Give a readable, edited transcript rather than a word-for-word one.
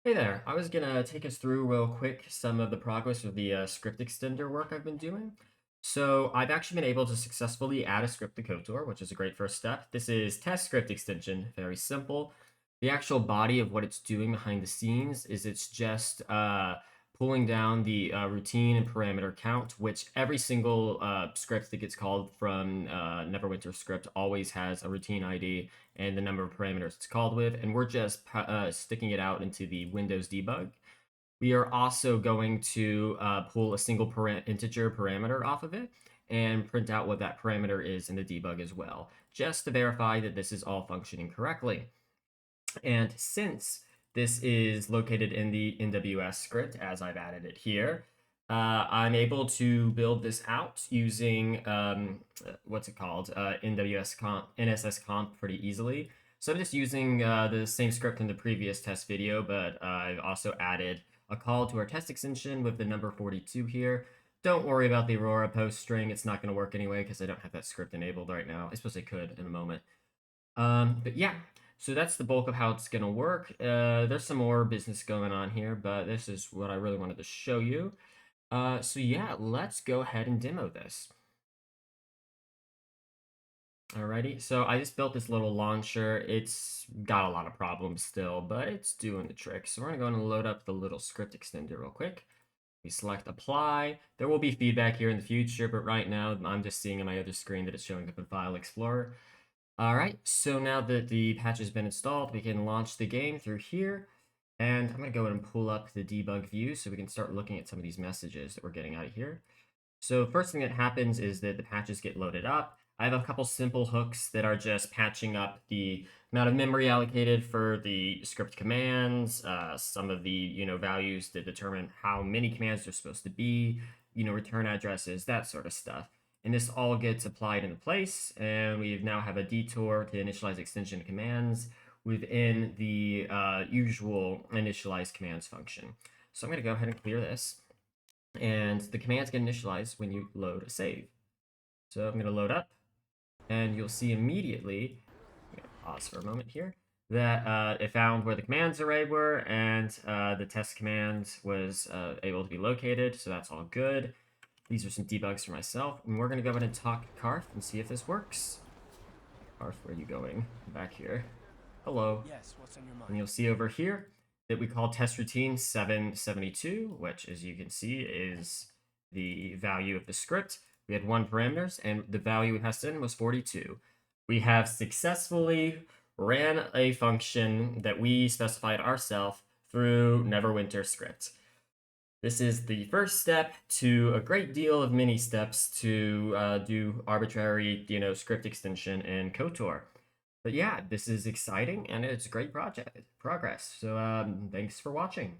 Hey there, I was gonna take us through real quick some of the progress of the script extender work I've been doing. So I've actually been able to successfully add a script to KOTOR, which is a great first step. This is test script extension, very simple. The actual body of what it's doing behind the scenes is it's just pulling down the routine and parameter count, which every single script that gets called from NWScript always has a routine ID and the number of parameters it's called with, and we're just sticking it out into the Windows debug. We are also going to pull a single integer parameter off of it and print out what that parameter is in the debug as well, just to verify that this is all functioning correctly. And since this is located in the NWScript, as I've added it here, I'm able to build this out using, what's it called, NSS comp pretty easily. So I'm just using the same script in the previous test video, but I've also added a call to our test extension with the number 42 here. Don't worry about the Aurora post string. It's not going to work anyway because I don't have that script enabled right now. I suppose I could in a moment. But yeah, so that's the bulk of how it's going to work. There's some more business going on here, but this is what I really wanted to show you. So yeah, let's go ahead and demo this. Alrighty, so I just built this little launcher. It's got a lot of problems still, but it's doing the trick. So we're gonna go and load up the little script extender real quick. We select apply. There will be feedback here in the future, but right now I'm just seeing on my other screen that it's showing up in File Explorer. Alright, so now that the patch has been installed, we can launch the game through here. And I'm gonna go ahead and pull up the debug view so we can start looking at some of these messages that we're getting out of here. So first thing that happens is that the patches get loaded up. I have a couple simple hooks that are just patching up the amount of memory allocated for the script commands, some of the values that determine how many commands there's supposed to be, return addresses, that sort of stuff. And this all gets applied into place, and we now have a detour to initialize extension commands within the usual initialize commands function. So I'm going to go ahead and clear this. And the commands get initialized when you load a save. So I'm going to load up, and you'll see immediately, I'm going to pause for a moment here, that it found where the commands array were, and the test command was able to be located, so that's all good. These are some debugs for myself, and we're going to go ahead and talk Karth and see if this works. Karth, where are you going? Back here. Hello. Yes, what's on your And mind? you'll see over here that we call test routine 772, which, as you can see, is the value of the script. We had one parameters, and the value we passed in was 42. We have successfully ran a function that we specified ourselves through NWScript. This is the first step to a great deal of mini steps to do arbitrary, script extension in KOTOR. But yeah, this is exciting and it's a great progress. So thanks for watching.